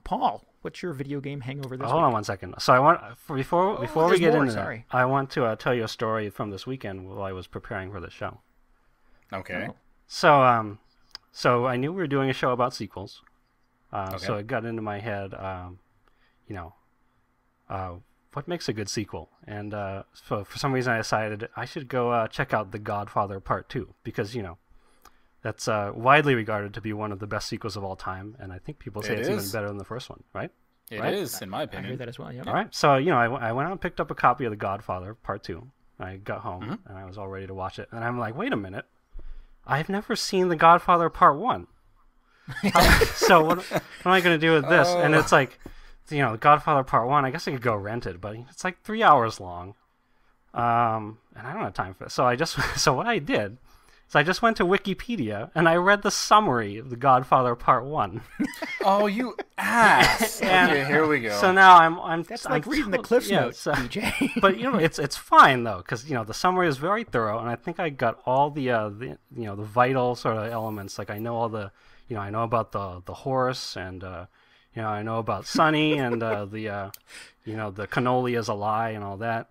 Paul, what's your video game hangover this Hold week? on one second. So I want before we get into that, I want to tell you a story from this weekend while I was preparing for the show. Okay. Oh. So I knew we were doing a show about sequels. Okay. So it got into my head, what makes a good sequel? And so for some reason I decided I should go check out The Godfather Part 2 because, that's widely regarded to be one of the best sequels of all time, and I think people say it's even better than the first one, right? It right? is, in my opinion. I hear that as well, yeah. All right, so, I went out and picked up a copy of The Godfather Part 2. I got home, and I was all ready to watch it, and I'm like, wait a minute. I've never seen The Godfather Part 1. So what am I going to do with this? And it's like, The Godfather Part 1, I guess I could go rent it, but it's like 3 hours long. And I don't have time for this. So what I did is I just went to Wikipedia and I read the summary of The Godfather Part 1. Oh, you ass! Okay, here we go. So now I'm That's like reading the Cliff Notes, DJ. But it's fine though, because the summary is very thorough, and I think I got all the vital sort of elements. Like I know all the I know about the horse, and I know about Sonny, and the cannoli is a lie and all that.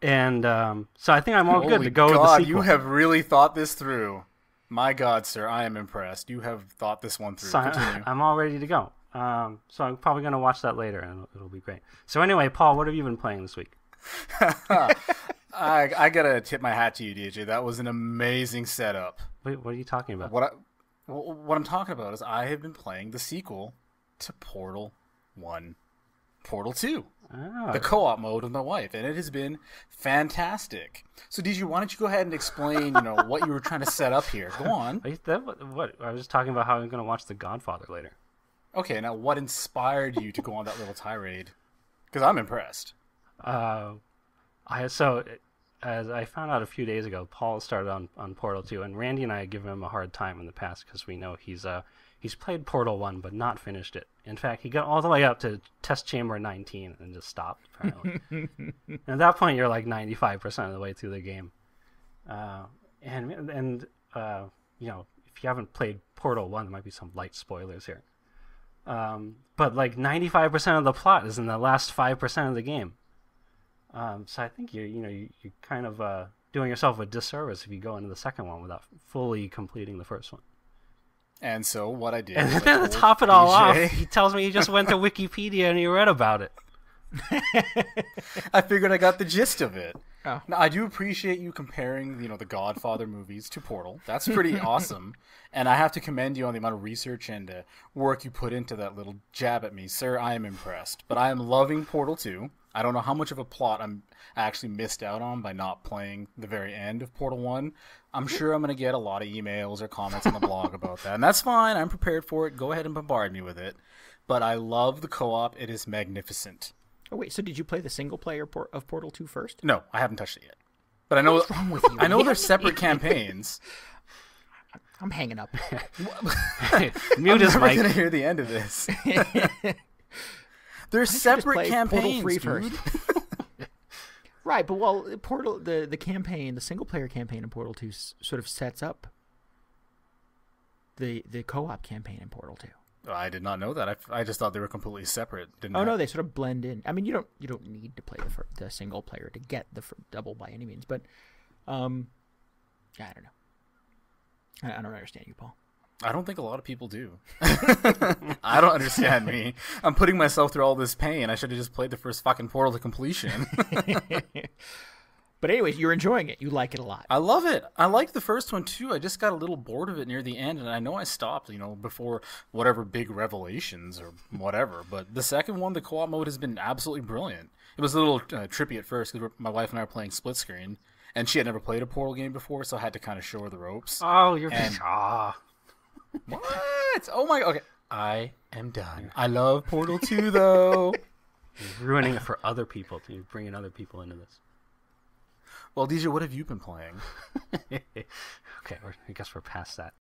And so I think I'm all good to go with the sequel. You have really thought this through. My God, sir, I am impressed. You have thought this one through. So I'm all ready to go. So I'm probably going to watch that later, and it'll be great. So anyway, Paul, what have you been playing this week? I got to tip my hat to you, DJ. That was an amazing setup. Wait, what are you talking about? What I'm talking about is I have been playing the sequel to Portal 1, Portal 2. Oh. The co-op mode with my wife, and it has been fantastic. So, DJ, why don't you go ahead and explain, what you were trying to set up here? Go on. What? I was just talking about how I'm going to watch The Godfather later. Okay, now what inspired you to go on that little tirade? Because I'm impressed. As I found out a few days ago, Paul started on Portal 2, and Randy and I had given him a hard time in the past because we know he's played Portal 1 but not finished it. In fact, he got all the way up to Test Chamber 19 and just stopped, apparently. And at that point, you're like 95% of the way through the game. If you haven't played Portal 1, there might be some light spoilers here. But like 95% of the plot is in the last 5% of the game. So I think you're kind of doing yourself a disservice if you go into the second one without fully completing the first one. And so what I did... And then to top it all off, he tells me he just went to Wikipedia and he read about it. I figured I got the gist of it. Oh. Now, I do appreciate you comparing, the Godfather movies to Portal. That's pretty awesome. And I have to commend you on the amount of research and work you put into that little jab at me. Sir, I am impressed. But I am loving Portal 2. I don't know how much of a plot I actually missed out on by not playing the very end of Portal 1. I'm sure I'm going to get a lot of emails or comments on the blog about that. And that's fine. I'm prepared for it. Go ahead and bombard me with it. But I love the co-op. It is magnificent. Oh, wait, so did you play the single player of Portal 2 first? No, I haven't touched it yet. But I know What's wrong with you? I know they're separate campaigns. I'm hanging up. Mute his I'm never mic. going to hear the end of this. They're separate campaigns, Portal 3 dude. Right, but Portal the campaign, the single player campaign in Portal 2 sort of sets up the co-op campaign in Portal 2. I did not know that. I just thought they were completely separate. No, they sort of blend in. I mean, you don't need to play the single player to get the double by any means, but I don't know. I don't understand you, Paul. I don't think a lot of people do. I don't understand me. I'm putting myself through all this pain. I should have just played the first fucking Portal to completion. But anyways, you're enjoying it. You like it a lot. I love it. I liked the first one too. I just got a little bored of it near the end, and I know I stopped, before whatever big revelations or whatever. But the second one, the co-op mode, has been absolutely brilliant. It was a little trippy at first because my wife and I were playing split screen, and she had never played a Portal game before, so I had to kind of show her the ropes. Oh, you're What? Oh my. Okay, I am done. I love Portal 2 though. You're ruining it for other people. You're bringing other people into this. Well, DJ, what have you been playing? Okay, I guess we're past that.